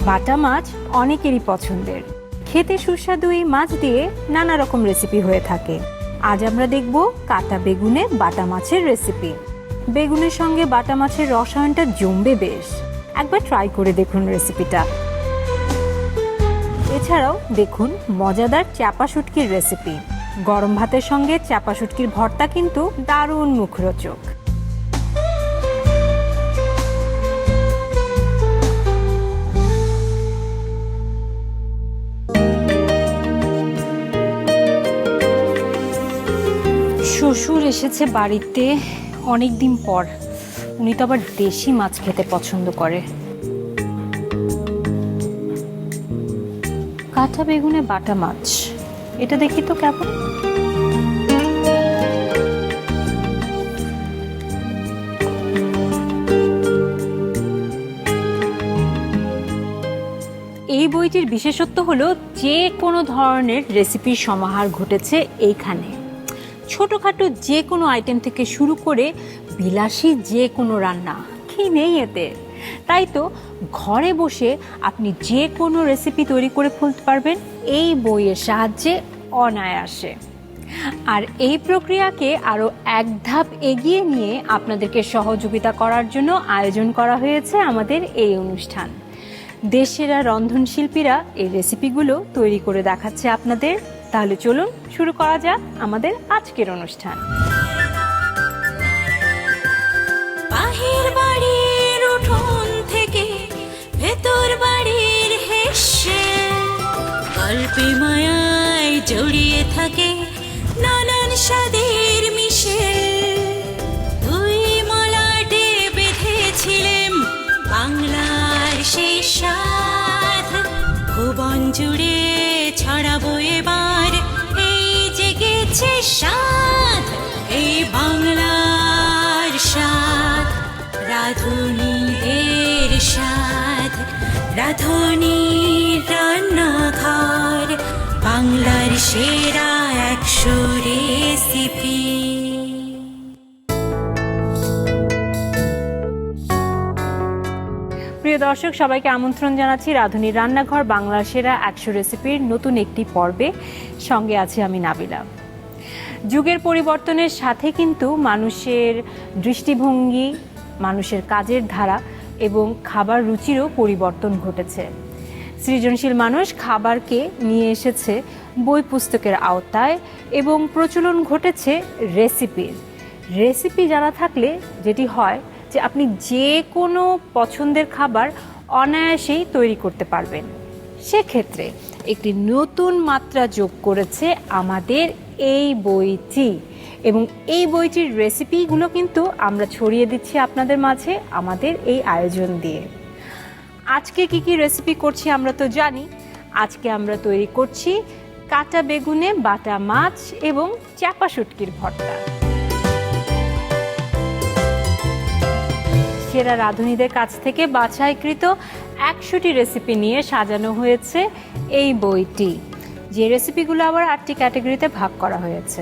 বাটা মাছ অনেকেরই পছন্দের। খেতে সুস্বাদু এই মাছ দিয়ে নানা রকম রেসিপি হয়ে থাকে। আজ আমরা দেখব কাটা বেগুনে বাটা মাছের রেসিপি। বেগুনের সঙ্গে বাটা মাছের রসায়নটা জমবে বেশ, একবার ট্রাই করে দেখুন রেসিপিটা। এছাড়াও দেখুন মজাদার চাপা শুটকির রেসিপি। গরম ভাতের সঙ্গে চাপা শুটকির ভর্তা কিন্তু দারুণ মুখরোচক। শ্বশুর এসেছে বাড়িতে অনেক দিন পর। উনি তো আবার দেশি মাছ খেতে পছন্দ করে। কাঁচা বেগুনে বাটা মাছ, এটা দেখি তো কেমন। এই বইটির বিশেষত্ব হলো যে কোনো ধরনের রেসিপির সমাহার ঘটেছে এইখানে। ছোটোখাটো যে কোনো আইটেম থেকে শুরু করে বিলাসী যে কোনো রান্না, কি নেই এতে। তাই তো ঘরে বসে আপনি যে কোনো রেসিপি তৈরি করে ফেলতে পারবেন এই বইয়ের সাহায্যে অনায়াসে। আর এই প্রক্রিয়াকে আরও এক ধাপ এগিয়ে নিয়ে আপনাদেরকে সহযোগিতা করার জন্য আয়োজন করা হয়েছে আমাদের এই অনুষ্ঠান। দেশেরা রন্ধনশিল্পীরা এই রেসিপিগুলো তৈরি করে দেখাচ্ছে আপনাদের। তাহলে চলুন শুরু করা যাক আমাদের আজকের অনুষ্ঠান। বাহির বাড়ির উঠোন থেকে ভেতর বাড়ির হেসে গল্পে মায়ায় জড়িয়ে থাকে নানান স্বাদের মিশে। দুই মলাটে বেঁধেছিলেন বাংলার সেই স্বাদ, ভুবন জুড়ে ছড়াবো এবার এই জেগেছে স্বাদ, এই বাংলার স্বাদ, রাঁধুনিদের স্বাদ, রাঁধুনির রান্নাঘর, বাংলার সেরা 100 রেসিপি। প্রিয় দর্শক, সবাইকে আমন্ত্রণ জানাচ্ছি রাঁধুনির রান্নাঘর বাংলার সেরা 100 রেসিপির নতুন একটি পর্বে। সঙ্গে আছি আমি নাবিলা। যুগের পরিবর্তনের সাথে কিন্তু মানুষের দৃষ্টিভঙ্গি, মানুষের কাজের ধারা এবং খাবার রুচিরও পরিবর্তন ঘটেছে। সৃজনশীল মানুষ খাবারকে নিয়ে এসেছে বই পুস্তকের আওতায় এবং প্রচলন ঘটেছে রেসিপির। রেসিপি জানা থাকলে যেটি হয় যে আপনি যে কোনো পছন্দের খাবার অনায়াসেই তৈরি করতে পারবেন। সেক্ষেত্রে একটি নতুন মাত্রা যোগ করেছে আমাদের এই বইটি, এবং এই বইটির রেসিপিগুলো কিন্তু আমরা ছড়িয়ে দিচ্ছি আপনাদের মাঝে আমাদের এই আয়োজন দিয়ে। আজকে কি কি রেসিপি করছি আমরা তো জানি। আজকে আমরা তৈরি করছি কাটা বেগুনে বাটা মাছ এবং চাপা শুটকির ভর্তা। সেরা রাঁধুনিদের কাছ থেকে বাছাইকৃত 100টি রেসিপি নিয়ে সাজানো হয়েছে এই বইটি, যে রেসিপিগুলো আবার 8টি ক্যাটাগরিতে ভাগ করা হয়েছে।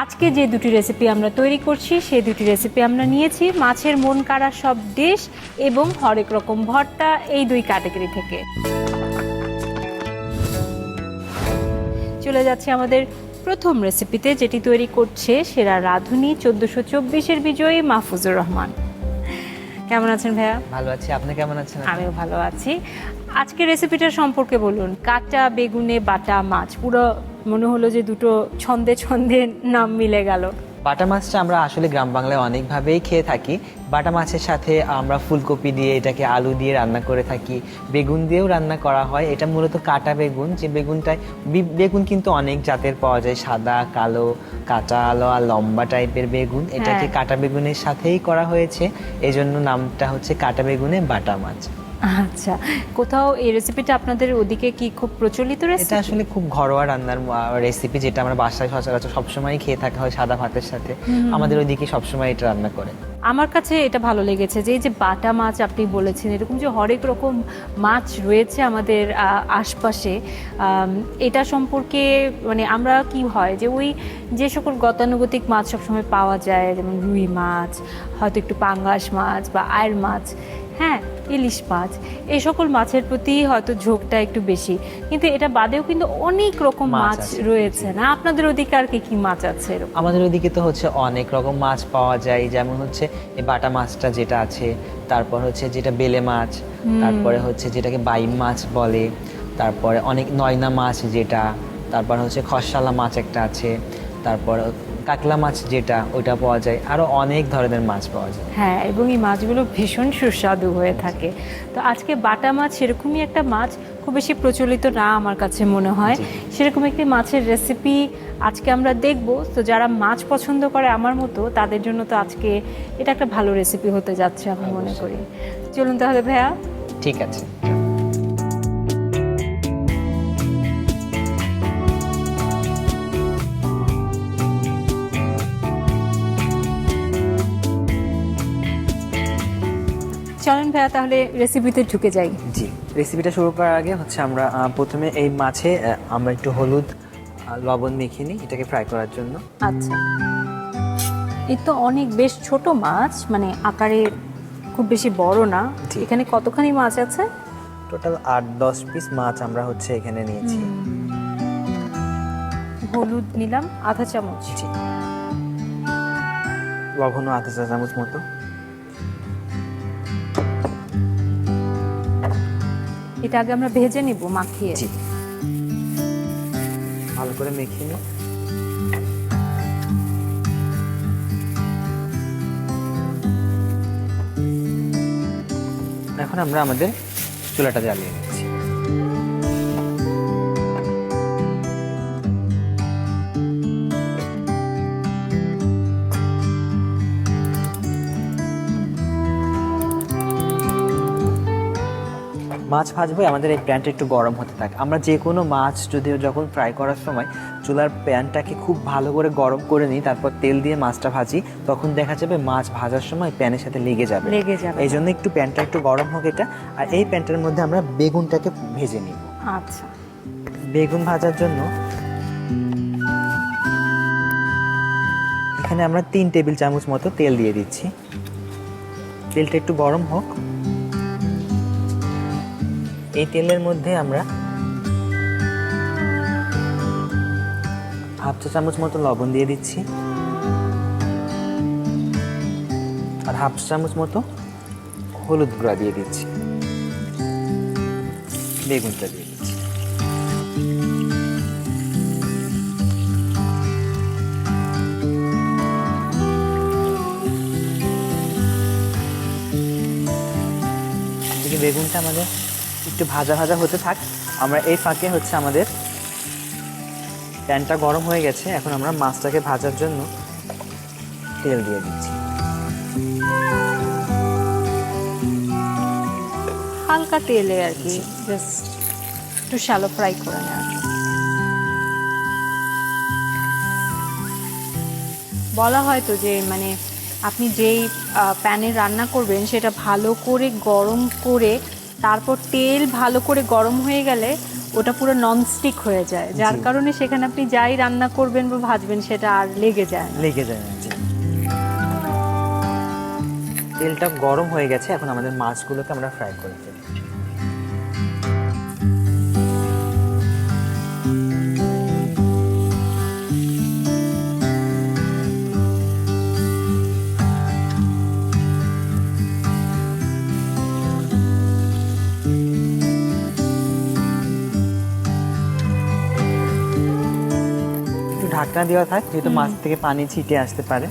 আজকে যে দুটি রেসিপি আমরা তৈরি করছি সেই দুটি রেসিপি আমরা নিয়েছি মাছের মন কাড়া সব ডিশ এবং হরেক রকম ভর্তা, এই দুই ক্যাটাগরি থেকে। চলে যাচ্ছে আমাদের প্রথম রেসিপিতে, যেটি তৈরি করছে সেরা রাঁধুনি 1424-এর বিজয়ী মাহফুজুর রহমান। কেমন আছেন ভাইয়া? ভালো আছি, আপনি কেমন আছেন? আমিও ভালো আছি। আজকে রেসিপিটা সম্পর্কে বলুন। কাটা বেগুনে বাটা মাছ, পুরো মনে হলো যে দুটো ছন্দে ছন্দে নাম মিলে গেল। বাটা মাছটা আমরা আসলে গ্রাম বাংলায় অনেকভাবেই খেয়ে থাকি। বাটা মাছের সাথে আমরা ফুলকপি দিয়ে, এটাকে আলু দিয়ে রান্না করে থাকি, বেগুন দিয়েও রান্না করা হয়। এটা মূলত কাটা বেগুন, যে বেগুনটায় বেগুন কিন্তু অনেক জাতের পাওয়া যায়, সাদা, কালো, কাঁচা আলো আর লম্বা টাইপের বেগুন। এটাকে কাটা বেগুনের সাথেই করা হয়েছে, এজন্য নামটা হচ্ছে কাটা বেগুনে বাটা মাছ। আচ্ছা, কোথাও এই রেসিপিটা আপনাদের ওদিকে কি খুব প্রচলিত রেসিপি? এটা আসলে খুব ঘরোয়া রান্নার রেসিপি, যেটা আমরা বাসায় সচরাচর সবসময় খেয়ে থাকা হয় সাদা ভাতের সাথে। আমাদের ওইদিকে সবসময় এটা রান্না করে। আমার কাছে এটা ভালো লেগেছে যে এই যে বাটা মাছ আপনি বলেছেন, এরকম যে হরেক রকম মাছ রয়েছে আমাদের আশপাশে, এটা সম্পর্কে মানে আমরা কি হয় যে ওই যে সকল গতানুগতিক মাছ সবসময় পাওয়া যায়, যেমন রুই মাছ, হয়তো একটু পাঙ্গাস মাছ বা আয়ের মাছ, হ্যাঁ, ইলিশ মাছ এই সকল মাছের প্রতি হয়তো ঝোঁকটা একটু বেশি, কিন্তু এটা বাদেও কিন্তু অনেক রকম মাছ মাছ আছে। রয়েছে না? আপনাদের ওদিকে আর কি কি মাছ আছে এরকম? আমাদের ওইদিকে তো হচ্ছে অনেক রকম মাছ পাওয়া যায়, যেমন হচ্ছে এই বাটা মাছটা যেটা আছে, তারপর হচ্ছে যেটা বেলে মাছ, তারপরে হচ্ছে যেটাকে বাইম মাছ বলে, তারপরে অনেক নয়না মাছ যেটা, তারপর হচ্ছে খসালা মাছ একটা আছে, তারপর কাতলা মাছ যেটা ওইটা পাওয়া যায়, আরও অনেক ধরনের মাছ পাওয়া যায়। হ্যাঁ, এবং এই মাছগুলো ভীষণ সুস্বাদু হয়ে থাকে। তো আজকে বাটা মাছ সেরকমই একটা মাছ, খুব বেশি প্রচলিত না আমার কাছে মনে হয়। সেরকম একটি মাছের রেসিপি আজকে আমরা দেখব। তো যারা মাছ পছন্দ করে আমার মতো, তাদের জন্য তো আজকে এটা একটা ভালো রেসিপি হতে যাচ্ছে আমি মনে করি। চলুন তাহলে ভাইয়া। ঠিক আছে। চলেন ভাইয়া তাহলে রেসিপিতে ঢুকে যাই। জি, রেসিপিটা শুরু করার আগে হচ্ছে আমরা প্রথমে এই মাছে আমরা একটু হলুদ লবণ মেখে নিই এটাকে ফ্রাই করার জন্য। আচ্ছা, এই তো অনেক বেশ ছোট মাছ, মানে আকারে খুব বেশি বড় না। জি। এখানে কতখানি মাছ আছে? টোটাল 8-10 পিস মাছ আমরা হচ্ছে এখানে নিয়েছি। হলুদ নিলাম আধা চামচ। জি, লবণও আধা চা চামচ মতো। এটা আগে আমরা ভেজে নিব মাখিয়ে। জি, ভালো করে মেখে নিই। এখন আমরা আমাদের চুলাটা জ্বালিয়ে নিচ্ছি। মাছ ভাজবো, আমাদের এই প্যানটা একটু গরম হতে থাকে। আমরা যে কোনো মাছ যদিও যখন ফ্রাই করার সময় চুলার প্যানটাকে খুব ভালো করে গরম করে নিই, তারপর তেল দিয়ে মাছটা ভাজি, তখন দেখা যাবে মাছ ভাজার সময় প্যানের সাথে লেগে যাবে। এই জন্য একটু প্যানটা একটু গরম হোক এটা। আর এই প্যানটার মধ্যে আমরা বেগুনটাকে ভেজে নিব। আচ্ছা, বেগুন ভাজার জন্য এখানে আমরা 3 টেবিল চামচ মতো তেল দিয়ে দিচ্ছি। তেলটা একটু গরম হোক। এই তেলের মধ্যে আমরা হাফ চা চামচ মতো লবণ দিয়ে দিচ্ছি, আর হাফ চা চামচ মতো হলুদ গুঁড়া দিয়ে দিচ্ছি। বেগুনটা দিয়ে দিচ্ছি। এদিকে বেগুনটা আমাদের একটু ভাজা ভাজা হতে থাক। আমরা এই ফাঁকে হচ্ছে আমাদের প্যানটা গরম হয়ে গেছে, এখন আমরা মাছটাকে ভাজার জন্য তেল দিয়ে দিচ্ছি। হালকা তেলে আর কি, জাস্ট একটু শ্যালো ফ্রাই করে নেওয়া। বলা হয় তো যে মানে আপনি যেই প্যানে রান্না করবেন সেটা ভালো করে গরম করে তারপর তেল ভালো করে গরম হয়ে গেলে ওটা পুরো ননস্টিক হয়ে যায়, যার কারণে সেখানে আপনি যাই রান্না করবেন বা ভাজবেন সেটা আর লেগে যায় না। জি। তেলটা গরম হয়ে গেছে, এখন আমাদের মাছগুলোকে আমরা ফ্রাই করে ফেলি। ঢাকনা দেওয়া থাক, যেহেতু মাছ থেকে পানি ছিটে আসতে পারে।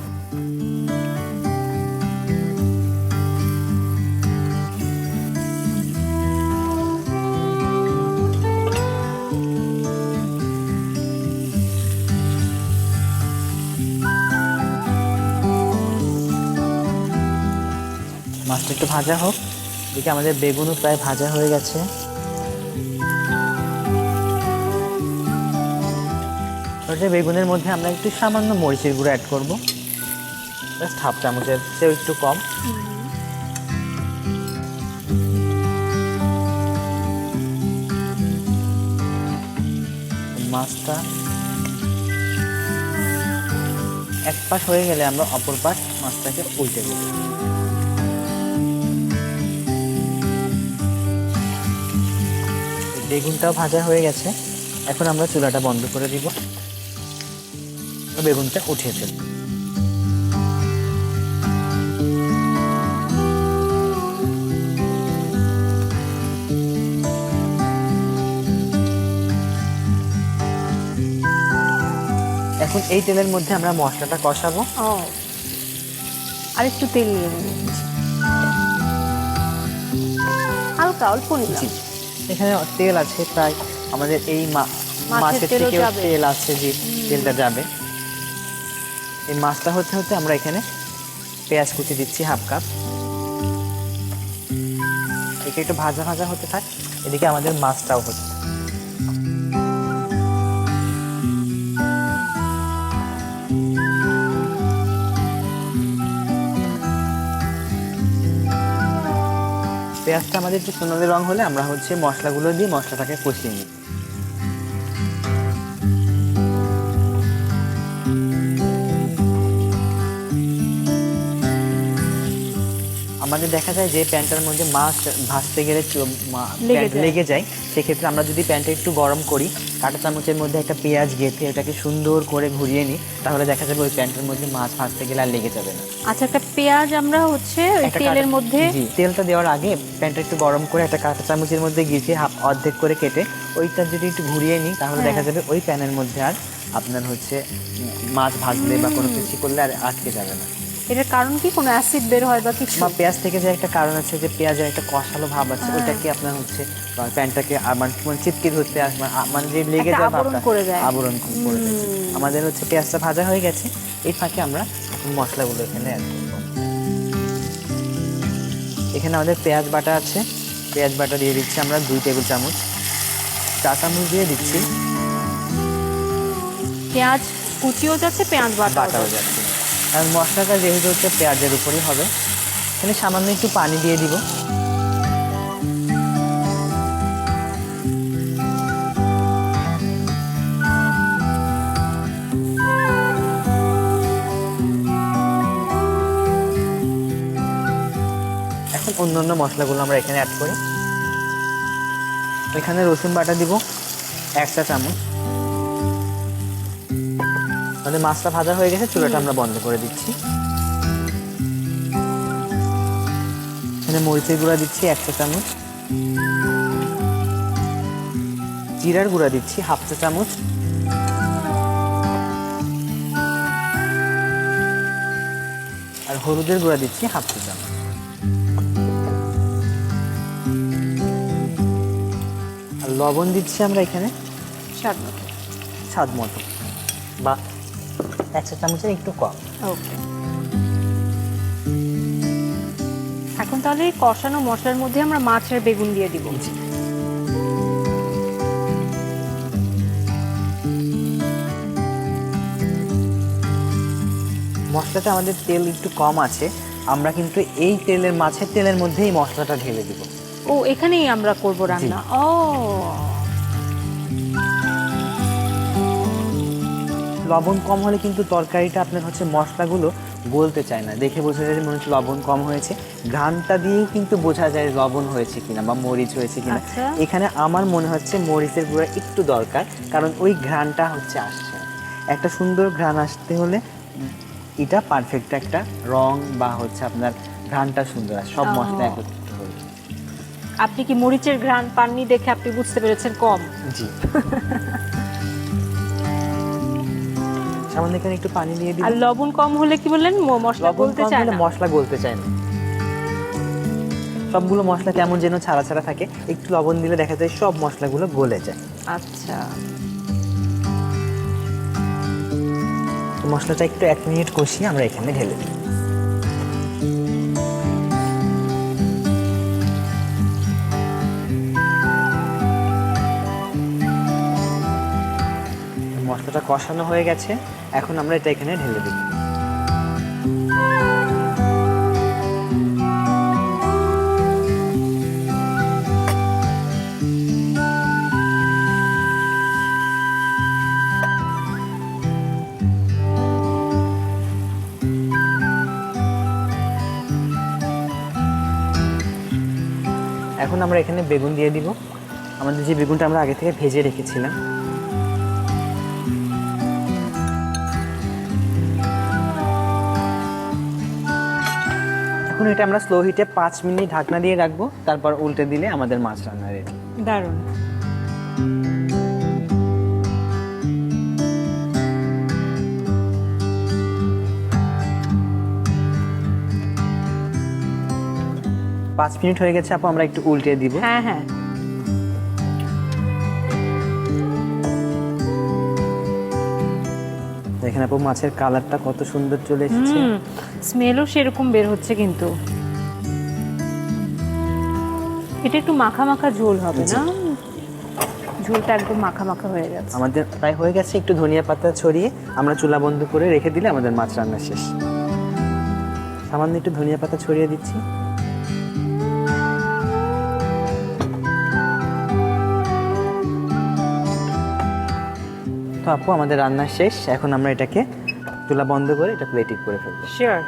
মাছটা একটু ভাজা হোক। এদিকে আমাদের বেগুনও প্রায় ভাজা হয়ে গেছে। বেগুনের মধ্যে আমরা একটু সামান্য মরিচের গুঁড়ো অ্যাড করবো, জাস্ট হাফ চামচের চেয়েও একটু কম। মাছটা এক পাশ হয়ে গেলে আমরা অপর পাশ মাছটাকে উল্টে দেব। বেগুনটাও ভাজা হয়ে গেছে, এখন আমরা চুলাটা বন্ধ করে দিব, বেগুনটা উঠিয়ে ফেলব। এখন এই তেলের মধ্যে আমরা মশলাটা কষাবো। ও, আর একটু তেল নিয়ে নিন, হালকা অল্প নিলাম। এখানে তেল আছে প্রায় আমাদের এই মাছের তেলও থেকেও যাবে। তেল আছে, যে তেলটা যাবে। এই মাছটা হতে হতে আমরা এখানে পেঁয়াজ কুচি দিচ্ছি হাফ কাপ। এটা একটু ভাজা ভাজা হতে থাক, এদিকে আমাদের মাছটাও হচ্ছে। পেঁয়াজটা আমাদের একটু সোনালি রং হলে আমরা হচ্ছে মশলাগুলো দিয়ে মশলাটাকে কষিয়ে নিই। আমাদের দেখা যায় যে প্যানটার মধ্যে মাছ ভাজতে গেলে লেগে যায়, সেক্ষেত্রে আমরা যদি প্যানটা একটু গরম করি, কাঁটা চামচের মধ্যে একটা পেঁয়াজ গেঁথে এটাকে সুন্দর করে ঘুরিয়ে নিই, তাহলে দেখা যাবে ওই প্যানটার মধ্যে মাছ ভাজতে গেলে আর লেগে যাবে না। আচ্ছা, একটা পেঁয়াজ আমরা হচ্ছে ওই তেলের মধ্যে, তেলটা দেওয়ার আগে প্যানটা একটু গরম করে একটা কাঁটা চামচের মধ্যে গিয়ে অর্ধেক করে কেটে ওইটা যদি একটু ঘুরিয়ে নিই, তাহলে দেখা যাবে ওই প্যানের মধ্যে আর আপনার হচ্ছে মাছ ভাজলে বা কোনো কিছু করলে আর আটকে যাবে না। এটার কারণ কি, কোনো অ্যাসিড বের হয় বা কিছু? পেঁয়াজ থেকে যে একটা কারণ আছে, যে পেঁয়াজের একটা কষালো ভাব আছে, ওইটাকে আপনার হচ্ছে প্যানটাকে মানে চিপকে ধরতে মানে যে লেগে যায় আবরণ করে দেয়। আবরণ করে দেয়। আমাদের হচ্ছে পেঁয়াজটা ভাজা হয়ে গেছে, এই ফাঁকে আমরা এখন মশলাগুলো এখানে অ্যাড করব। এখানে আমাদের পেঁয়াজ বাটা আছে, পেঁয়াজ বাটা দিয়ে দিচ্ছি আমরা 2 টেবিল চামচ, চা চামচ দিয়ে দিচ্ছি। পেঁয়াজ কুচিও যাচ্ছে, পেঁয়াজ বাটাও যাচ্ছে, আর মশলাটা যেহেতু হচ্ছে পেঁয়াজের উপরই হবে, এখানে সামান্য একটু পানি দিয়ে দিব। এখন অন্যান্য মশলাগুলো আমরা এখানে অ্যাড করি। এখানে রসুন বাটা দিব 1 চা চামচ। আমাদের মাছটা ভাজা হয়ে গেছে, চুলাটা আমরা বন্ধ করে দিচ্ছি। এখানে মরিচের গুঁড়া দিচ্ছি 1 চা চামচ, জিরার গুঁড়া দিচ্ছি হাফ চা চামচ, আর হলুদের গুঁড়া দিচ্ছি হাফ চা চামচ। আর লবণ দিচ্ছি আমরা এখানে স্বাদ মতো, বা 1 চা চামচের একটু কম। ওকে, এখন তাহলে এই কষানো মশলার মধ্যে আমরা মাছ আর বেগুন দিয়ে দিব। মশলাটা আমাদের তেল একটু কম আছে, আমরা কিন্তু এই মাছের তেলের মধ্যেই মশলাটা ঢেলে দিব। ও, এখানেই আমরা করব রান্না। ও, লবণ কম হলে কিন্তু তরকারিটা আপনার হচ্ছে মশলাগুলো গলতে চায় না, দেখে বোঝা যায় যে মনে হচ্ছে লবণ কম হয়েছে। ঘ্রাণটা দিয়েই কিন্তু বোঝা যায় লবণ হয়েছে কিনা বা মরিচ হয়েছে কিনা। আচ্ছা। এখানে আমার মনে হচ্ছে মরিচের গুঁড়া একটু দরকার, কারণ ওই ঘ্রাণটা হচ্ছে আসছে। একটা সুন্দর ঘ্রাণ আসতে হলে এটা পারফেক্ট একটা রং বা হচ্ছে আপনার ঘ্রাণটা সুন্দর আর সব মশলা একত্রিত হয়ে। আপনি কি মরিচের ঘ্রাণ পাননি দেখে আপনি বুঝতে পেরেছেন কম? জি। সামান্য এখানে একটু পানি দিয়ে দিই। আর লবণ কম হলে কি বললেন, মশলা গলতে চায় না? মশলা গলতে চায় না, সবগুলো মশলা কেমন যেন ছাড়া ছাড়া থাকে, একটু লবণ দিলে দেখা যায় সব মশলাগুলো গলে যায়। আচ্ছা, মশলাটা একটু 1 মিনিট কষিয়ে আমরা এখানে ঢেলে দিই। মশলাটা কষানো হয়ে গেছে, এখন আমরা এটা এখানে ঢেলে দিই। এখন আমরা এখানে বেগুন দিয়ে দিব। আমাদের যে বেগুনটা আমরা আগে থেকে ভেজে রেখেছিলাম, এখন এটা আমরা স্লো হিটে 5 মিনিট ঢাকনা দিয়ে রাখবো, তারপর উল্টে দিলে আমাদের মাছ রান্না রেডি। দারুণ। পাঁচ মিনিট হয়ে গেছে আপু, আমরা একটু উল্টে দিব। হ্যাঁ হ্যাঁ, দেখেন আপু মাছের কালারটা কত সুন্দর চলে এসেছে। স্মেলও সেরকম বের হচ্ছে, কিন্তু এটা একটু মাখা মাখা ঝোল হবে না? ঝোলটা একদম মাখা মাখা হয়ে গেছে। আমাদের প্রায় হয়ে গেছে, একটু ধনিয়া পাতা ছড়িয়ে আমরা চুলা বন্ধ করে রেখে দিলে আমাদের মাছ রান্না শেষ। সামান্য একটু ধনিয়া পাতা ছড়িয়ে দিচ্ছি। তো আপু আমাদের রান্না শেষ, এখন আমরা এটাকে চুলা বন্ধ করে এটা প্লেটিং করে ফেলবো। শিওর।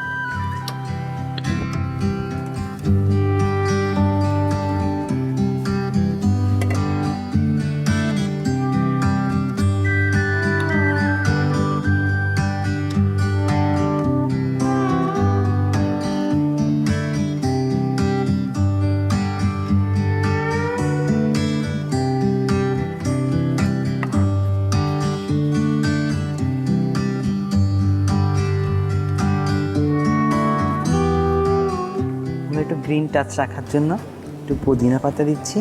আমরা একটু গ্রিন টাচ রাখার জন্য একটু পুদিনা পাতা দিচ্ছি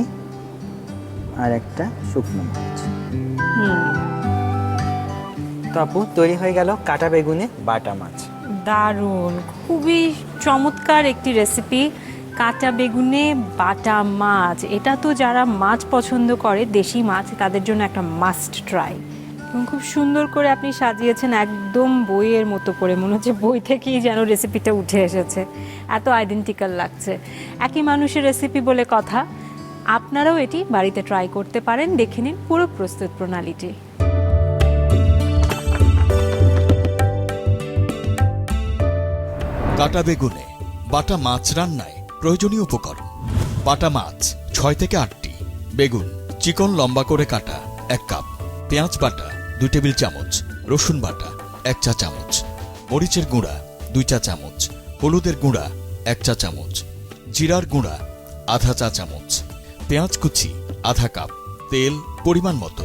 আর একটা শুকনো মরিচ। তো আপু তৈরি হয়ে গেল কাটা বেগুনে বাটা মাছ। দারুণ, খুবই চমৎকার একটি রেসিপি। কাঁচা বেগুনে বাটা মাছ, এটা তো যারা মাছ পছন্দ করে, দেশি মাছ, তাদের জন্য একটা মাস্ট ট্রাই। এবং খুব সুন্দর করে আপনি সাজিয়েছেন, একদম বইয়ের মতো করে, মনে হচ্ছে বই থেকেই যেন রেসিপিটা উঠে এসেছে, এত আইডেন্টিক্যাল লাগছে। একই মানুষের রেসিপি বলে কথা, আপনারাও এটি বাড়িতে ট্রাই করতে পারেন। দেখে নিন পুরো প্রস্তুত প্রণালীটি। কাটা বেগুনে বাটা মাছ রান্নায় প্রয়োজনীয় উপকরণ: বাটা মাছ 6 থেকে 8টি, বেগুন চিকন লম্বা করে কাটা 1 কাপ, পেঁয়াজ বাটা 2 টেবিল চামচ, রসুন বাটা 1 চা চামচ, মরিচের গুঁড়া 2 চা চামচ, হলুদের গুঁড়া 1 চা চামচ, জিরার গুঁড়া আধা চা চামচ, পেঁয়াজ কুচি আধা কাপ, তেল পরিমাণ মতো,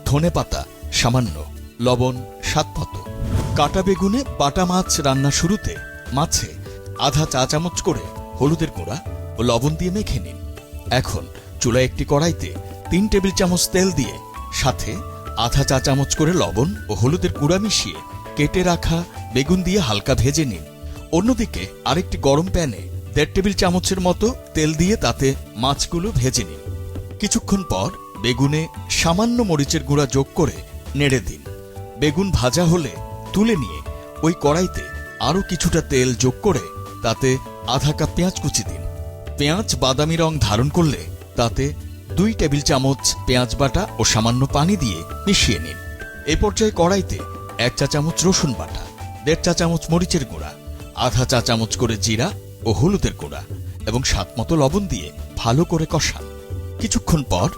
ধনে পাতা সামান্য, লবণ স্বাদ মতো। কাটা বেগুনে বাটা মাছ রান্না শুরুতে মাছে আধা চা চামচ করে হলুদের গুঁড়া ও লবণ দিয়ে মেখে নিন। এখন চুলায় একটি কড়াইতে 3 টেবিল চামচ তেল দিয়ে সাথে আধা চা চামচ করে লবণ ও হলুদের গুঁড়া মিশিয়ে কেটে রাখা বেগুন দিয়ে হালকা ভেজে নিন। অন্যদিকে আরেকটি গরম প্যানে 1.5 টেবিল চামচের মতো তেল দিয়ে তাতে মাছগুলো ভেজে নিন। কিছুক্ষণ পর বেগুনে সামান্য মরিচের গুঁড়া যোগ করে নেড়ে দিন। বেগুন ভাজা হলে তুলে নিয়ে ওই কড়াইতে আরও কিছুটা তেল যোগ করে তাতে আধা কাপ পেঁয়াজ কুচি দিন। পেঁয়াজ বাদামি রং ধারণ করলে তাতে 2 টেবিল চামচ পেঁয়াজ বাটা ও সামান্য পানি দিয়ে মিশিয়ে নিন। এ পর্যায়ে কড়াইতে 1 চা চামচ রসুন বাটা, 1.5 চা চামচ মরিচের গুঁড়া, আধা চা চামচ করে জিরা ও হলুদের গুঁড়া এবং স্বাদমতো লবণ দিয়ে ভালো করে কষান। কিছুক্ষণ পর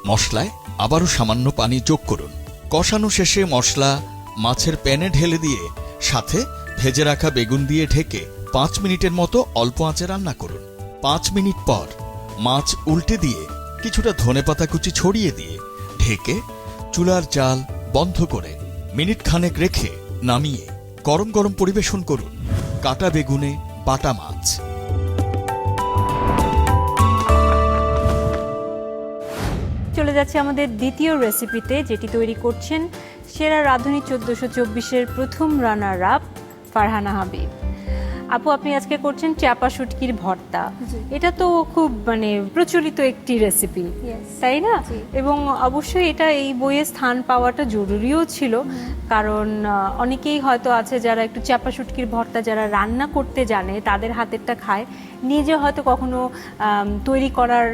মশলায় আবারও সামান্য পানি যোগ করুন। কষানো শেষে মশলা মাছের প্যানে ঢেলে দিয়ে সাথে ভেজে রাখা বেগুন দিয়ে ঢেকে 5 মিনিটের মতো অল্প আঁচে রান্না করুন। 5 মিনিট পর মাছ উল্টে দিয়ে কিছুটা ধনেপাতা কুচি ছড়িয়ে দিয়ে ঢেকে চুলার জাল বন্ধ করে মিনিট খানেক রেখে নামিয়ে গরম গরম পরিবেশন করুন। কাটা বেগুনে বাটা মাছ। চলে যাচ্ছে আমাদের দ্বিতীয় রেসিপিতে, যেটি তৈরি করছেন সেরা রাঁধুনি 1424-এর প্রথম রানার আপ ফারহানা হাবিব। আপু, আপনি আজকে করছেন চাপা শুটকির ভর্তা। এটা তো খুব প্রচলিত একটি রেসিপি, তাই না? এবং অবশ্যই এটা এই বইয়ে স্থান পাওয়াটা জরুরিও ছিল, কারণ অনেকেই হয়তো আছে যারা একটু চাপা শুটকির ভর্তা যারা রান্না করতে জানে, তাদের হাতেরটা খায়, নিজে হয়তো কখনো তৈরি করার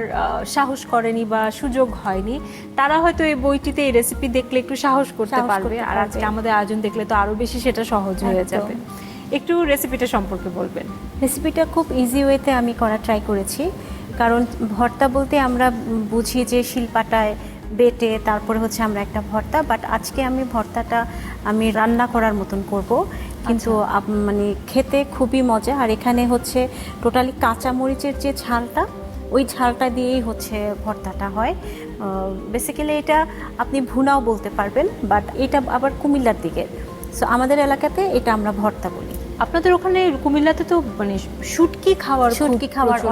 সাহস করেনি বা সুযোগ হয়নি, তারা হয়তো এই বইটিতে এই রেসিপি দেখলে একটু সাহস করতে পারবে। আর আজকে আমাদের আয়োজন দেখলে তো আরো বেশি সেটা সহজ হয়ে যাবে। একটু রেসিপিটা সম্পর্কে বলবেন। রেসিপিটা খুব ইজি ওয়েতে আমি করার ট্রাই করেছি। কারণ ভর্তা বলতে আমরা বুঝি যে শিলপাটায় বেটে তারপরে হচ্ছে আমরা একটা ভর্তা, বাট আজকে আমি ভর্তাটা আমি রান্না করার মতন করব, কিন্তু মানে খেতে খুবই মজা। আর এখানে হচ্ছে টোটালি কাঁচা মরিচের যে ঝালটা, ওই ঝালটা দিয়েই হচ্ছে ভর্তাটা হয়। বেসিক্যালি এটা আপনি ভুনাও বলতে পারবেন, বাট এটা আবার কুমিল্লার দিকে, সো আমাদের এলাকাতে এটা আমরা ভর্তা বলি। আপনাদের ওখানে কুমিল্লাতে তো মানে শুটকি খাওয়ার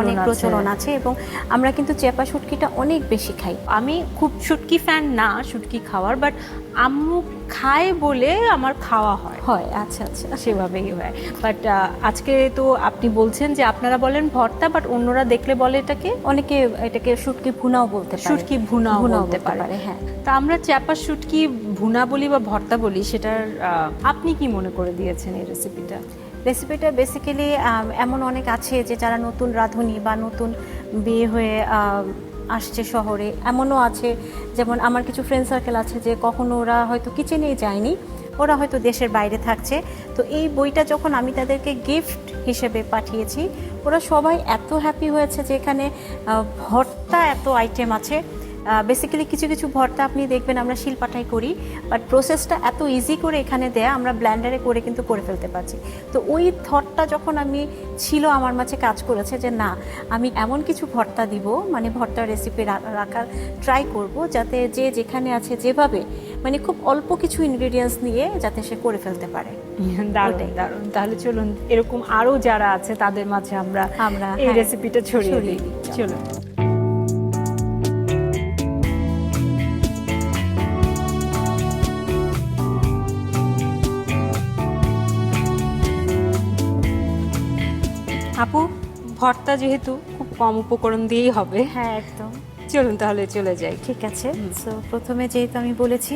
অনেক প্রচলন আছে এবং আমরা কিন্তু চেপা শুটকিটা অনেক বেশি খাই। আমি খুব শুটকি ফ্যান না শুটকি খাওয়ার, বাট আম্মু খায় বলে আমার খাওয়া হয়। আচ্ছা আচ্ছা, সেভাবেই হয়। বাট আজকে তো আপনি বলছেন যে আপনারা বলেন ভর্তা, বাট অন্যরা দেখলে বলে অনেকে এটাকে শুটকি ভুনাও বলতে পারে। শুটকি ভুনাও বলতে পারে। হ্যাঁ, তা আমরা চাপা শুটকি ভুনা বলি বা ভর্তা বলি, সেটার আপনি কি মনে করে দিয়েছেন এই রেসিপিটা? রেসিপিটা বেসিক্যালি এমন অনেক আছে যে যারা নতুন রাঁধুনি বা নতুন বিয়ে হয়ে আসছে শহরে, এমনও আছে, যেমন আমার কিছু ফ্রেন্ড সার্কেল আছে যে কখনো ওরা হয়তো কিচেনেই যায়নি, ওরা হয়তো দেশের বাইরে থাকছে, তো এই বইটা যখন আমি তাদেরকে গিফট হিসেবে পাঠিয়েছি, ওরা সবাই এত হ্যাপি হয়েছে যে এখানে ভর্তা এত আইটেম আছে। বেসিক্যালি কিছু কিছু ভর্তা আপনি দেখবেন আমরা শিলপাটায় করি, বাট প্রসেসটা এত ইজি করে এখানে দেয়া, আমরা ব্ল্যান্ডারে করে কিন্তু করে ফেলতে পারছি। তো ওই থটটা যখন আমি ছিল আমার মাঝে কাজ করেছে যে না, আমি এমন কিছু ভর্তা দিব, মানে ভর্তার রেসিপি রাখার ট্রাই করব, যাতে যে যেখানে আছে যেভাবে মানে খুব অল্প কিছু ইনগ্রেডিয়েন্টস নিয়ে যাতে সে করে ফেলতে পারে। দারুণ দারুণ। তাহলে চলুন এরকম আরও যারা আছে তাদের মাঝে আমরা এই রেসিপিটা ছড়িয়ে দিই। চলুন। আপু, ভর্তা যেহেতু খুব কম উপকরণ দিয়েই হবে, হ্যাঁ একদম, চলুন তাহলে চলে যাই। ঠিক আছে। সো প্রথমে যেহেতু আমি বলেছি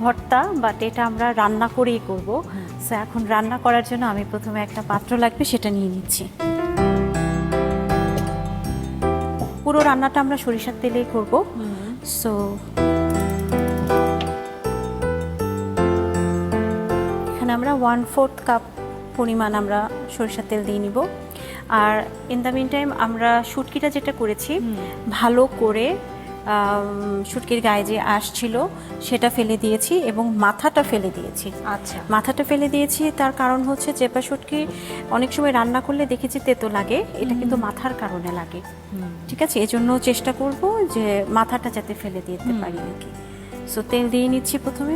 ভর্তা, বাট এটা আমরা রান্না করেই করব, সো এখন রান্না করার জন্য আমি প্রথমে একটা পাত্র লাগবে, সেটা নিয়ে নিচ্ছি। পুরো রান্নাটা আমরা সরিষার তেলেই করব। সো এখানে আমরা 1/4 কাপ পরিমাণ আমরা সরিষার তেল দিয়ে নিব। আর ইন দ্য মিন টাইম আমরা শুটকিটা যেটা করেছি, ভালো করে শুটকির গায়ে যে আঁশ ছিল সেটা ফেলে দিয়েছি এবং মাথাটা ফেলে দিয়েছি। আচ্ছা, মাথাটা ফেলে দিয়েছি তার কারণ হচ্ছে চেপা শুটকি অনেক সময় রান্না করলে দেখেছি তেতো লাগে, এটা কিন্তু মাথার কারণে লাগে। ঠিক আছে, এজন্য চেষ্টা করব যে মাথাটা যাতে ফেলে দিতে পারি আর কি। সো তেল দিয়ে নিচ্ছি প্রথমে।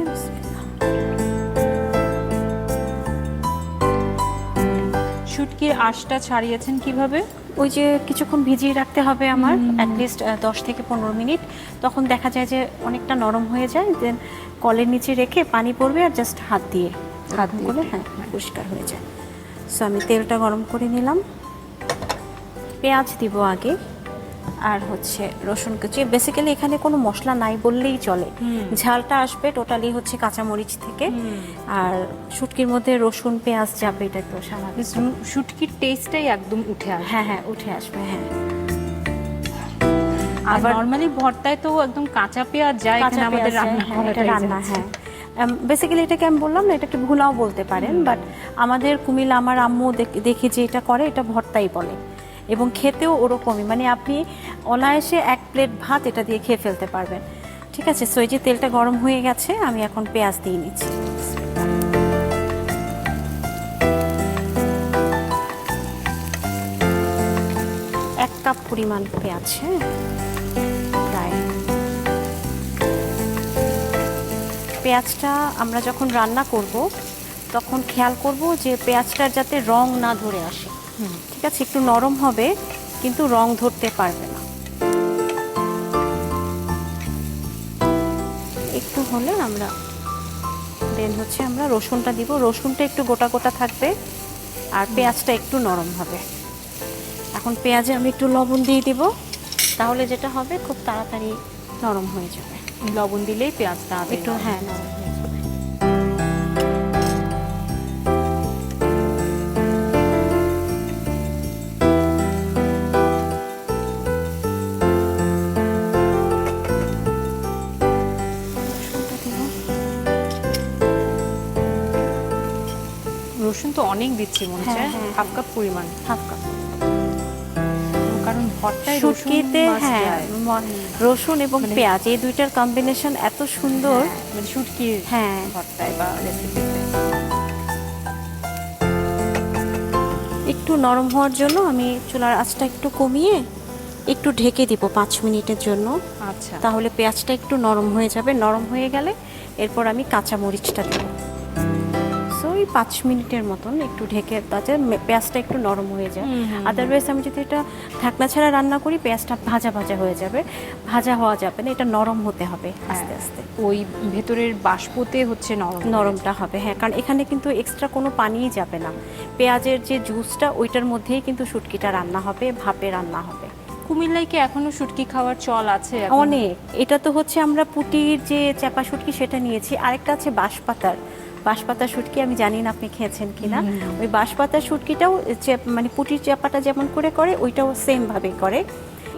শুটকির আঁশটা ছাড়িয়েছেন কিভাবে? ওই যে কিছুক্ষণ ভিজিয়ে রাখতে হবে আমার, অ্যাটলিস্ট 10 থেকে 15 মিনিট, তখন দেখা যায় যে অনেকটা নরম হয়ে যায়। দেন কলের নিচে রেখে পানি পড়বে আর জাস্ট হাত দিয়ে করলে হ্যাঁ পরিষ্কার হয়ে যায়। সো আমি তেলটা গরম করে নিলাম, পেঁয়াজ দিব আগে, আর হচ্ছে রসুন কুচি। বেসিক্যালি এখানে কোনো মশলা নাই বললেই চলে, ঝালটা আসবে টোটালি হচ্ছে কাঁচামরিচ থেকে, আর শুটকির মধ্যে রসুন পেঁয়াজ যাবে, এটা তো স্বাভাবিক। শুটকির টেস্টটাই একদম উঠে আসবে। হ্যাঁ উঠে আসবে। হ্যাঁ, আবার নরমালি ভর্তায় তো একদম কাঁচা পেঁয়াজ যায়, এখানে আমাদের রান্না। হ্যাঁ বেসিক্যালি এটাকে আমি বললাম না, এটাকে ভুনাও বলতে পারেন, বাট আমাদের কুমিল্লা আমার আম্মু দেখি যে এটা করে, এটা ভর্তাই বলে এবং খেতেও ওরকমই, মানে আপনি অনায়াসে 1 প্লেট ভাত এটা দিয়ে খেয়ে ফেলতে পারবেন। ঠিক আছে, সো এই যে তেলটা গরম হয়ে গেছে, আমি এখন পেঁয়াজ দিয়ে নিচ্ছি। 1 কাপ পরিমাণ পেঁয়াজ। হ্যাঁ, প্রায় পেঁয়াজটা আমরা যখন রান্না করব তখন খেয়াল করব যে পেঁয়াজটার যাতে রং না ধরে আসে। ঠিক আছে, একটু নরম হবে কিন্তু রং ধরতে পারবে না, একটু হলে আমরা দেন হচ্ছে আমরা রসুনটা দিব। রসুনটা একটু গোটা গোটা থাকবে আর পেঁয়াজটা একটু নরম হবে। এখন পেঁয়াজে আমি একটু লবণ দিয়ে দিব, তাহলে যেটা হবে খুব তাড়াতাড়ি নরম হয়ে যাবে। লবণ দিলেই পেঁয়াজটা একটু হ্যাঁ নরম হয়ে যাবে। রসুন তো অনেক দিচ্ছি মনে হচ্ছে, হ্যাঁ, 1/2 কাপ পরিমাণ। 1/2 কাপ। কারণ ভর্তায় রসুন শুটকিতে must হ্যাঁ যায়। রসুন এবং পেঁয়াজ এই দুইটার কম্বিনেশন এত সুন্দর। মানে শুটকির হ্যাঁ। ভর্তায় বা রেসিপিতে। একটু নরম হওয়ার জন্য আমি চুলার আঁচটা একটু কমিয়ে একটু ঢেকে দিব 5 মিনিটের জন্য। আচ্ছা, তাহলে পেঁয়াজটা একটু নরম হয়ে যাবে। নরম হয়ে গেলে এরপর আমি কাঁচা মরিচটা দেব। সো এই 5 মিনিটের মতন একটু ঢেকে, তাতে পেঁয়াজটা একটু নরম হয়ে যায়। আদারওয়াইজ আমি যদি এটা ঢাকনা ছাড়া রান্না করি পেঁয়াজটা ভাজা ভাজা হয়ে যাবে, ভাজা হওয়া যাবে না, এটা নরম হতে হবে আস্তে আস্তে। ওই ভেতরের বাষ্পতে হচ্ছে নরম। নরমটা হবে, হ্যাঁ, কারণ এখানে কিন্তু এক্সট্রা কোনো পানিই যাবে না। পেঁয়াজের যে জুসটা ওইটার মধ্যেই কিন্তু শুটকিটা রান্না হবে, ভাপে রান্না হবে। কুমিল্লায় কি এখনো শুটকি খাওয়ার চল আছে এখন? অনেক। এটা তো হচ্ছে আমরা পুটির যে চাপা শুটকি সেটা নিয়েছি, আরেকটা আছে বাঁশপাতা শুটকি, আমি জানি না আপনি খেয়েছেন কিনা। ওই বাঁশপাতা শুটকিটাও মানে পুটির চাপাটা যেমন করে ওইটাও সেম ভাবে করে।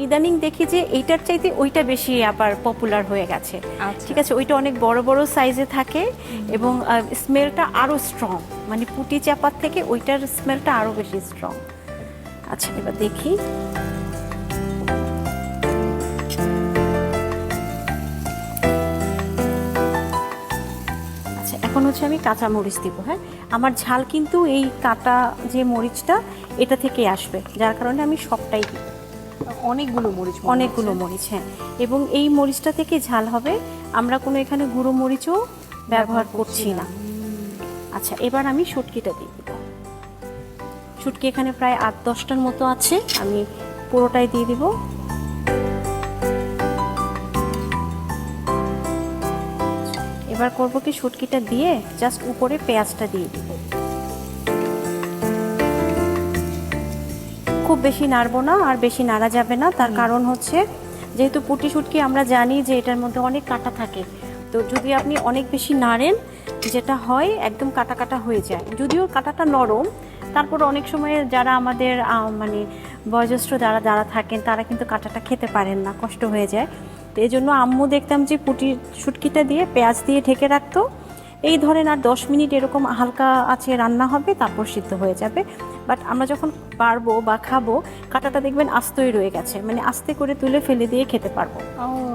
ইদানিং দেখি যে এইটার চাইতে ওইটা বেশি আবার পপুলার হয়ে গেছে। আচ্ছা। ঠিক আছে, ওইটা অনেক বড় বড় সাইজে থাকে এবং স্মেলটা আরো স্ট্রং, মানে পুটি চাপার থেকে ওইটার স্মেলটা আরো বেশি স্ট্রং। আচ্ছা, এবার দেখি। এখন হচ্ছে আমি কাঁচা মরিচ দিব। হ্যাঁ, আমার ঝাল কিন্তু এই কাটা যে মরিচটা এটা থেকে আসবে, যার কারণে আমি সবটাই দিই। অনেকগুলো মরিচ, অনেকগুলো মরিচ, হ্যাঁ, এবং এই মরিচটা থেকে ঝাল হবে। আমরা কোনো এখানে গুঁড়ো মরিচও ব্যবহার করছি না। আচ্ছা, এবার আমি শুটকিটা দিয়ে দিব। শুটকি এখানে প্রায় 8-10টার মতো আছে, আমি পুরোটাই দিয়ে দিব। এবার করব কি, শুটকিটা দিয়ে জাস্ট উপরে পেঁয়াজটা দিয়ে দিব। খুব বেশি নাড়বো না, আর বেশি নাড়া যাবে না। তার কারণ হচ্ছে যেহেতু পুটি শুটকি আমরা জানি যে এটার মধ্যে অনেক কাঁটা থাকে, তো যদি আপনি অনেক বেশি নাড়েন যেটা হয় একদম কাটা কাটা হয়ে যায়। যদিও কাঁটাটা নরম, তারপর অনেক সময় যারা আমাদের মানে বয়োজ্যেষ্ঠ যারা থাকেন তারা কিন্তু কাঁটাটা খেতে পারেন না, কষ্ট হয়ে যায়। তো এই জন্য আম্মু দেখতাম যে পুটির শুটকিটা দিয়ে পেঁয়াজ দিয়ে ঢেকে রাখতো। এই ধরেন আর 10 মিনিট এরকম হালকা আছে রান্না হবে, তারপর সিদ্ধ হয়ে যাবে। বাট আমরা যখন পারবো বা খাবো, কাঁটাটা দেখবেন আস্তই রয়ে গেছে, মানে আস্তে করে তুলে ফেলে দিয়ে খেতে পারবো।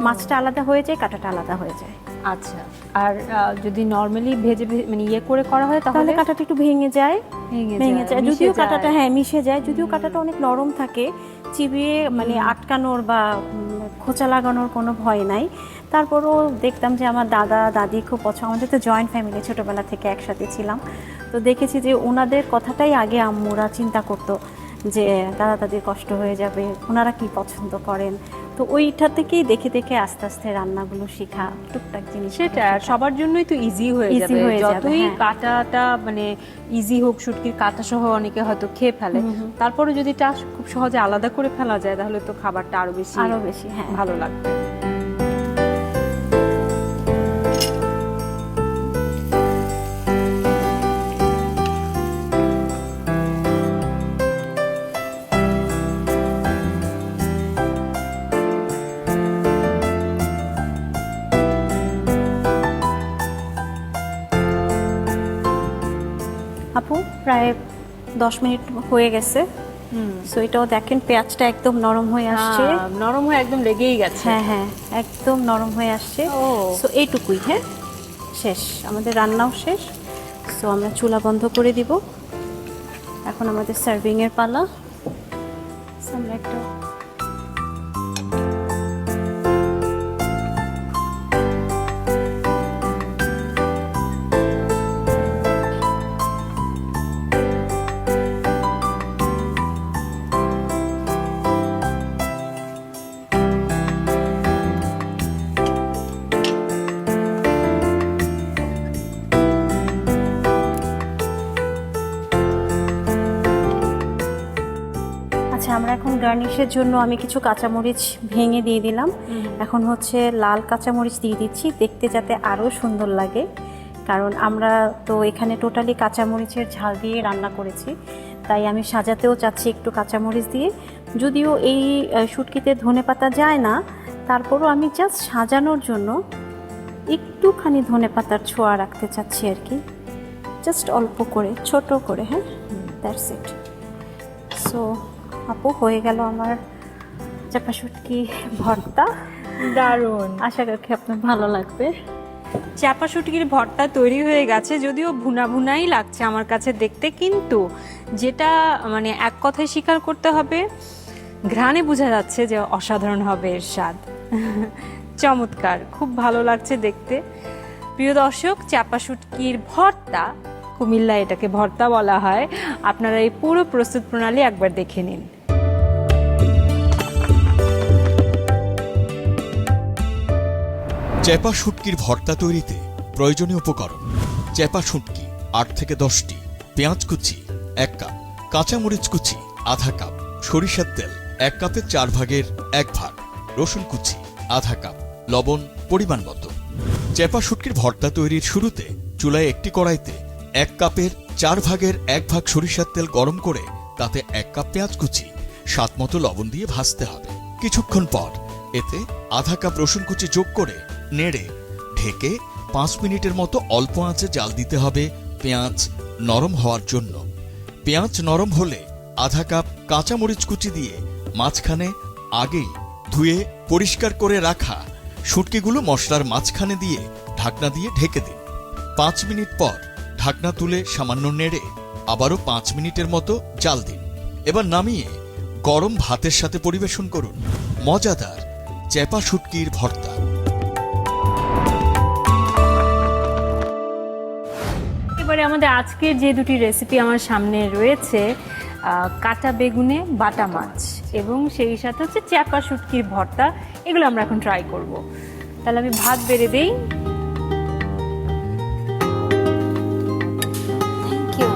মাছটা আলাদা হয়ে যায়, কাঁটাটা আলাদা হয়ে যায়। আচ্ছা, আর যদি নরমালি ভেজে মানে ইয়ে করে করা হয় তাহলে কাঁটাটা একটু ভেঙে যায়, মিশে যদিও যায়। কাঁটাটা হ্যাঁ মিশে যায়, যদিও কাঁটাটা অনেক নরম থাকে, চিবিয়ে মানে আটকানোর বা খোঁচা লাগানোর কোনো ভয় নাই। তারপরও দেখতাম যে আমার দাদা দাদি খুব পছন্দ, আমাদের তো জয়েন্ট ফ্যামিলি, ছোটোবেলা থেকে একসাথে ছিলাম, তো দেখেছি যে ওনাদের কথাটাই আগে আম্মুরা চিন্তা করতো যে দাদা দাদির কষ্ট হয়ে যাবে, ওনারা কি পছন্দ করেন। তো ওইটা থেকেই দেখে দেখে আস্তে আস্তে রান্নাগুলো শেখা, টুকটাক জিনিস। সেটা সবার জন্যই তো ইজি হয়ে Easy যাবে, হয়ে যাবে, যতই হ্যাঁ। কাটাটা মানে ইজি হোক, শুটকির কাটা সহ অনেকে হয়তো খেয়ে ফেলে, তারপরে যদি এটা খুব সহজে আলাদা করে ফেলা যায় তাহলে তো খাবারটা আরো বেশি হ্যাঁ ভালো লাগবে। আপু প্রায় 10 মিনিট হয়ে গেছে। সো এটাও দেখেন পেঁয়াজটা একদম নরম হয়ে আসছে। নরম হয়ে একদম লেগেই গেছে। হ্যাঁ হ্যাঁ, একদম নরম হয়ে আসছে। ও। সো এইটুকুই, হ্যাঁ, শেষ, আমাদের রান্নাও শেষ। সো আমরা চুলা বন্ধ করে দিব। এখন আমাদের সার্ভিংয়ের পালা। So, আমরা একটা আচ্ছা, আমরা এখন গার্নিশের জন্য আমি কিছু কাঁচামরিচ ভেঙে দিয়ে দিলাম। এখন হচ্ছে লাল কাঁচামরিচ দিয়ে দিচ্ছি, দেখতে যাতে আরও সুন্দর লাগে, কারণ আমরা তো এখানে টোটালি কাঁচামরিচের ঝাল দিয়ে রান্না করেছি, তাই আমি সাজাতেও চাচ্ছি একটু কাঁচামরিচ দিয়ে। যদিও এই শুটকিতে ধনেপাতা যায় না, তারপরও আমি জাস্ট সাজানোর জন্য একটুখানি ধনেপাতার ছোঁয়া রাখতে চাচ্ছি আর কি, জাস্ট অল্প করে, ছোট করে। হ্যাঁ, দ্যাটস ইট। সো আপু, হয়ে গেল আমার চাপা শুটকি ভর্তা, দারুণ। আশা রাখি আপনার ভালো লাগবে। চাপা শুটকির ভর্তা তৈরি হয়ে গেছে, যদিও ভুনা ভুনাই লাগছে আমার কাছে দেখতে, কিন্তু যেটা মানে এক কথায় স্বীকার করতে হবে, ঘ্রাণে বোঝা যাচ্ছে যে অসাধারণ হবে এর স্বাদ। চমৎকার, খুব ভালো লাগছে দেখতে। প্রিয় দর্শক, চাপা শুটকির ভর্তা, কুমিল্লায় এটাকে ভর্তা বলা হয়, আপনারা এই পুরো প্রস্তুত প্রণালী একবার দেখে নিন। চ্যাপা শুটকির ভর্তা তৈরিতে প্রয়োজনীয় উপকরণ: চ্যাপা শুটকি 8 থেকে 10টি, পেঁয়াজ কুচি 1 কাপ, কাঁচামরিচ কুচি আধা কাপ, সরিষার তেল 1 কাপের 4 ভাগের 1 ভাগ, রসুন কুচি আধা কাপ, লবণ পরিমাণ মতো। চ্যাপা শুটকির ভর্তা তৈরির শুরুতে চুলায় একটি কড়াইতে 1 কাপের 4 ভাগের 1 ভাগ সরিষার তেল গরম করে তাতে 1 কাপ পেঁয়াজ কুচি স্বাদ মতো লবণ দিয়ে ভাজতে হবে। কিছুক্ষণ পর এতে আধা কাপ রসুন কুচি যোগ করে নেড়ে ঢেকে 5 মিনিটের মতো অল্প আঁচে জাল দিতে হবে পেঁয়াজ নরম হওয়ার জন্য। পেঁয়াজ নরম হলে আধা কাপ কাঁচামরিচ কুচি দিয়ে মাঝখানে আগেই ধুয়ে পরিষ্কার করে রাখা শুটকিগুলো মশলার মাঝখানে দিয়ে ঢাকনা দিয়ে ঢেকে দিন। 5 মিনিট পর ঢাকনা তুলে সামান্য নেড়ে আবারও 5 মিনিটের মতো জাল দিন। এবার নামিয়ে গরম ভাতের সাথে পরিবেশন করুন মজাদার চ্যাপা শুটকির ভর্তা। এবারে আমাদের আজকের যে দুটি রেসিপি আমার সামনে রয়েছে, কাটা বেগুনে বাটা মাছ এবং সেই সাথে হচ্ছে চ্যাপা শুটকির ভর্তা, এগুলো আমরা এখন ট্রাই করব। তাহলে আমি ভাত বেড়ে দেই। Thank you.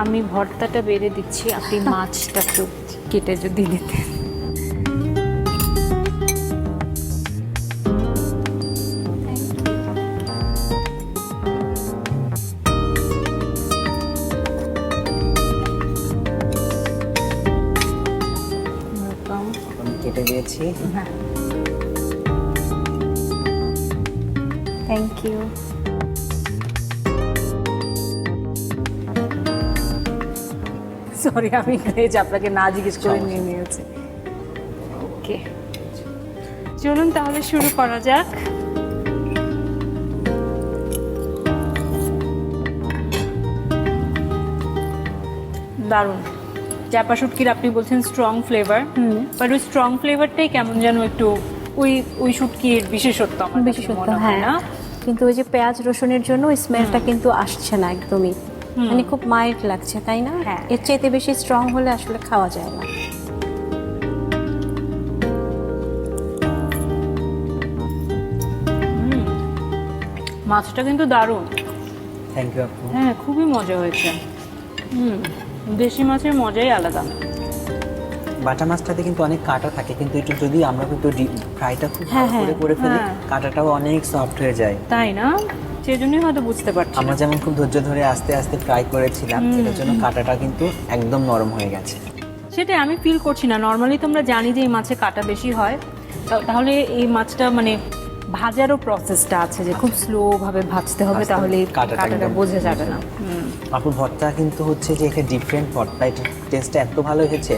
আমি ভর্তাটা বেড়ে দিচ্ছি, আপনি মাছটা একটু কেটে যদি দিতেন। আমি কেটে দিয়েছি। হ্যাঁ, থ্যাংক ইউ। সরি, আমি ভেজ আপনাকে না জিজ্ঞেস করে নিয়ে নিয়েছি। ওকে, চলুন তাহলে শুরু করা যাক। দারুণ। চ্যাপা শুটকির আপনি বলছেন স্ট্রং ফ্লেভার, বাট ওই স্ট্রং ফ্লেভারটাই কেমন যেন একটু ওই শুটকির বিশেষত্ব আমার কাছে বিশেষত, মনে হয় হ্যাঁ। না? কিন্তু ওই যে পেঁয়াজ রসুনের জন্য ওই স্মেলটা কিন্তু আসছে না একদমই, মানে খুব মাইল্ড লাগছে, তাই না? হ্যাঁ। এর চাইতে বেশি স্ট্রং হলে আসলে খাওয়া যায় না। মাছটা কিন্তু দারুণ। থ্যাংক ইউ আপু। হ্যাঁ, খুবই মজা হয়েছে। দেশি মাছের মজাই আলাদা। বাটা মাছটাতে কিন্তু অনেক কাঁটা থাকে, কিন্তু একটু যদি আমরা কিন্তু ফ্রাইটা খুব হ্যাঁ, ভালো করে হ্যাঁ, করে ফেলি, হ্যাঁ। কাঁটাটাও অনেক সফট হয়ে যায়। তাই না? সেজন্যই হয়তো বুঝতে পারছি না। আমরা যেমন খুব ধৈর্য ধরে আস্তে আস্তে ফ্রাই করেছিলাম, এটার জন্য কাঁটাটা কিন্তু একদম নরম হয়ে গেছে। সেটাই আমি ফিল করছি না। নর্মালি তোমরা জানি যে এই মাছে কাটা বেশি হয়, তাহলে এই মাছটা মানে ভাজারও প্রসেসটা আছে যে খুব স্লো ভাবে ভাজতে হবে, আস্তে তাহলে কাঁটাটা কাটাটা একদম বোঝা যাবে না। আপুর ভর্তা কিন্তু হচ্ছে যে একটা ডিফারেন্ট ভর্তা, এটা টেস্টটা এত ভালো হয়েছে,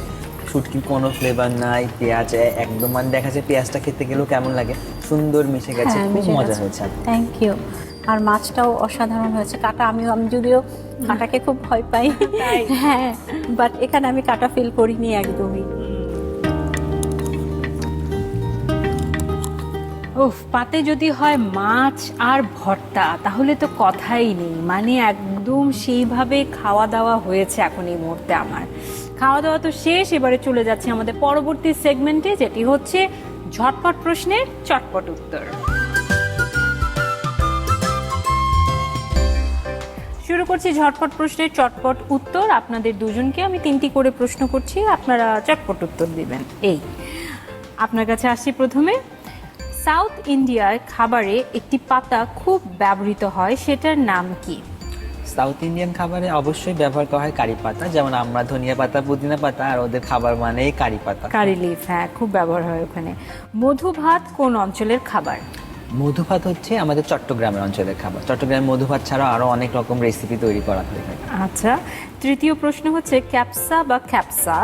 শুটকির কোনো ফ্লেভার নাই, পেঁয়াজ একদম মানে দেখা যায় পেঁয়াজটা খেতে গেলেও কেমন লাগে, সুন্দর মিশে গেছে, হ্যাঁ, খুব মিশে মজা গেছে। হয়েছে। Thank you. আর মাছটাও অসাধারণ হয়েছে। কাটা আমি যদিও কাটাকে খুব ভয় পাই, হ্যাঁ, বাট এখানে আমি কাটা ফিল করিনি একদমই। উফ, পাতে যদি হয় মাছ আর ভর্তা তাহলে তো কথাই নেই, মানে একদম সেইভাবে খাওয়া দাওয়া হয়েছে এখন এই মুহূর্তে। আমার খাওয়া দাওয়া তো শেষ, এবারে চলে যাচ্ছে আমাদের পরবর্তী সেগমেন্টে, যেটি হচ্ছে ঝটপট প্রশ্নের চটপট উত্তর। শুরু করছি ঝটপট প্রশ্নের চটপট উত্তর। আপনাদের দুজনকে আমি 3টি করে প্রশ্ন করছি, আপনারা চটপট উত্তর দিবেন। এই আপনার কাছে আসছি প্রথমে। সাউথ ইন্ডিয়ার খাবারে একটি পাতা খুব ব্যবহৃত হয়, সেটার নাম কি? সাউথ ইন্ডিয়ান খাবারে অবশ্যই ব্যবহার করা হয় কারি পাতা, যেমন আমরা ধনিয়া পাতা, পুদিনা পাতা, আর ওদের খাবার মানেই কারি পাতা। কারি লিফ, হ্যাঁ, খুব ব্যবহার হয় ওখানে। মধু ভাত কোন অঞ্চলের খাবার? মধুভাত হচ্ছে আমাদের চট্টগ্রামের অঞ্চলের খাবার। চট্টগ্রামের মধুভাত ছাড়াও আরো অনেক রকম রেসিপি তৈরি করা হয়ে থাকে। আচ্ছা, তৃতীয় প্রশ্ন হচ্ছে ক্যাপসা বা খ্যাপসা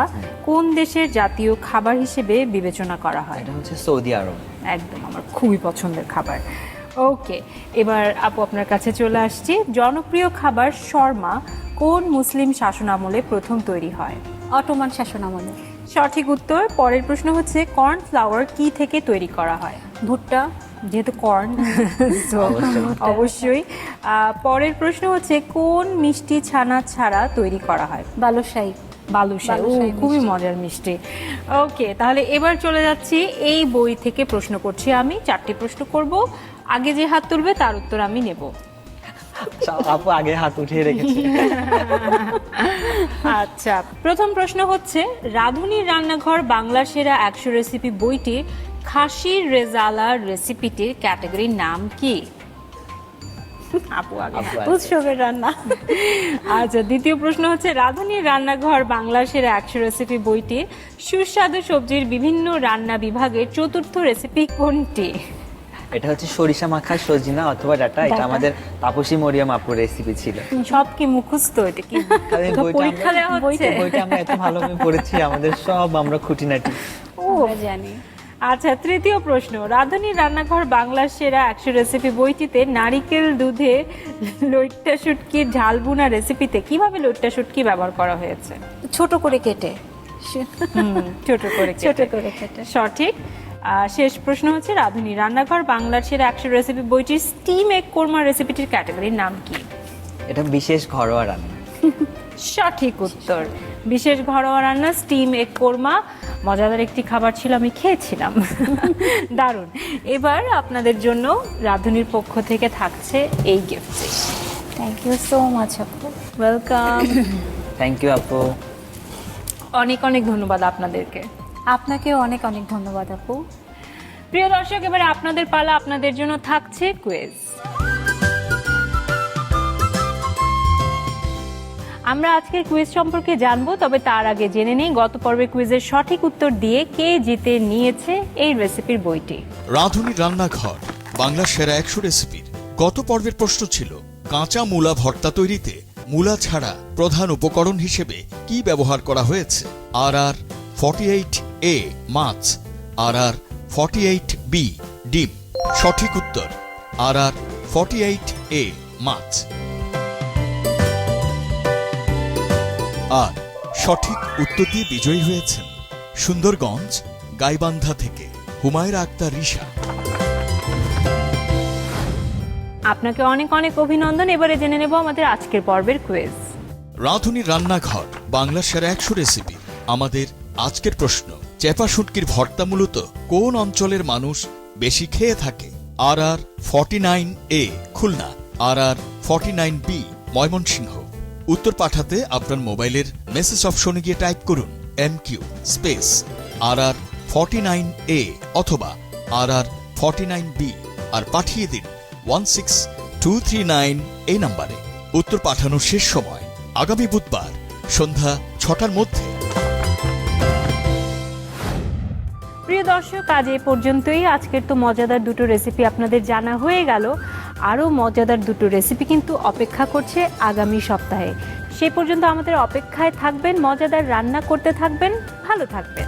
কোন দেশের জাতীয় খাবার হিসেবে বিবেচনা করা হয়? এটা হচ্ছে সৌদি আরব। একদম আমার খুবই পছন্দের খাবার। ওকে, এবার আপু আপনার কাছে চলে আসছি। জনপ্রিয় খাবার শর্মা কোন মুসলিম শাসনামলে প্রথম তৈরি হয়? অটোমান শাসনামলে। সঠিক উত্তর। পরের প্রশ্ন হচ্ছে কর্নফ্লাওয়ার কি থেকে তৈরি করা হয়? ভুট্টা। যেহেতু কর্ন অবশ্যই। পরের প্রশ্ন হচ্ছে কোন মিষ্টি ছানা ছাড়া তৈরি করা হয়? বালুশাহী। বালুশাহী। ও, বালুশাহী খুবই মিষ্টি। মজার মিষ্টি। ওকে, তাহলে এবার চলে যাচ্ছি এই বই থেকে প্রশ্ন করছি আমি। 4টি প্রশ্ন করব, আগে যে হাত তুলবে তার উত্তর আমি নেব। আপু আগে হাত উঠিয়ে রেখেছে। আচ্ছা, প্রথম প্রশ্ন হচ্ছে রাঁধুনির রান্নাঘর বাংলার সেরা 100 রেসিপি বইটি খাসির রেজালার রেসিপিটির ক্যাটাগরির নাম কি? আপু আগে। আপু আগে। উৎসবের রান্না। আচ্ছা, দ্বিতীয় প্রশ্ন হচ্ছে রাঁধুনির রান্নাঘর বাংলার সেরা 100 রেসিপি বইটির সুস্বাদু সবজির বিভিন্ন রান্না বিভাগের চতুর্থ রেসিপি কোনটি? এটা হচ্ছে সরিষা মাখা সজিনা অথবা ডাটা। এটা আমাদের তাপসী মরিয়ম আপুর রেসিপি ছিল। সব কি মুখস্থ? এটা কি তাহলে তো বইটা পরীক্ষা দেওয়া হচ্ছে? বইটা আমরা এত ভালোভাবে পড়েছি, আমাদের সব আমরা খুঁটিনাটি। আমরা জানি। আচ্ছা, তৃতীয় প্রশ্ন রাঁধুনির রান্নাঘর বাংলার সেরা 100 রেসিপি বইটিতে নারিকেল দুধে লইট্টা শুটকির ঝালবুনা রেসিপিতে কিভাবে লইট্টা শুটকি ব্যবহার করা হয়েছে? ছোট করে কেটে। ছোট করে ছোট কেটে। করে কেটে। সঠিক। শেষ প্রশ্ন হচ্ছে রাঁধুনি রান্নাঘর বাংলার সেরা 100 রেসিপি বইটির স্টিম এগ কোরমা রেসিপিটির ক্যাটাগরির নাম কি? এটা বিশেষ ঘরোয়া রান্না। সঠিক উত্তর। বিশেষ ঘরোয়া রান্না স্টিম এগ কোরমা মজাদার একটি খাবার ছিল, আমি খেয়েছিলাম। দারুণ। এবার আপনাদের জন্য রাঁধুনির পক্ষ থেকে থাকছে এই gift. Thank you so much আপু। ওয়েলকাম। থ্যাংক ইউ আপু। অনেক অনেক ধন্যবাদ আপনাদেরকে। আপনাকেও অনেক অনেক ধন্যবাদ আপু। প্রিয় দর্শক, এবারে আপনাদের পালা। আপনাদের জন্য থাকছে কুইজ। আমরা আজকের কুইজ সম্পর্কে জানবো, তবে তার আগে জেনে নিই গত পর্বে কুইজের সঠিক উত্তর দিয়ে কে জিতে নিয়েছে এই রেসিপির বইটি। রাঁধুনির রান্নাঘর বাংলার সেরা 100 রেসিপির গত পর্বের প্রশ্ন ছিল কাঁচা মূলা ভর্তা তৈরিতে মূলা ছাড়া প্রধান উপকরণ হিসেবে কি ব্যবহার করা হয়েছে? আর 48A মাছ, আর 48B ডিম। সঠিক উত্তর আর 48A মাছ। আর সঠিক উত্তর দিয়ে বিজয়ী হয়েছেন সুন্দরগঞ্জ গাইবান্ধা থেকে হুমায়রা আক্তার রিশা। আপনাকে অনেক অনেক অভিনন্দন। এবারে জেনে নেব আমাদের আজকের পর্বের কুইজ। রাঁধুনির রান্নাঘর বাংলার সেরা 100 রেসিপি। আমাদের আজকের প্রশ্ন চেপা শুটকির ভর্তা মূলত কোন অঞ্চলের মানুষ বেশি খেয়ে থাকে? আর 49A খুলনা, আর 49B ময়মনসিংহ। উত্তর পাঠাতে আপনার মোবাইলের মেসেজ অপশনে গিয়ে টাইপ করুন MQ স্পেস আর 49A অথবা আর 49B আর পাঠিয়ে দিন 16239 এই নম্বরে। উত্তর পাঠানোর শেষ সময় আগামী বুধবার সন্ধ্যা 6টার মধ্যে। প্রিয় দর্শক, আজ এ পর্যন্তই। আজকের তো মজাদার দুটো রেসিপি আপনাদের জানা হয়ে গেল। আরও মজাদার দুটো রেসিপি কিন্তু অপেক্ষা করছে আগামী সপ্তাহে। সে পর্যন্ত আমাদের অপেক্ষায় থাকবেন, মজাদার রান্না করতে থাকবেন, ভালো থাকবেন।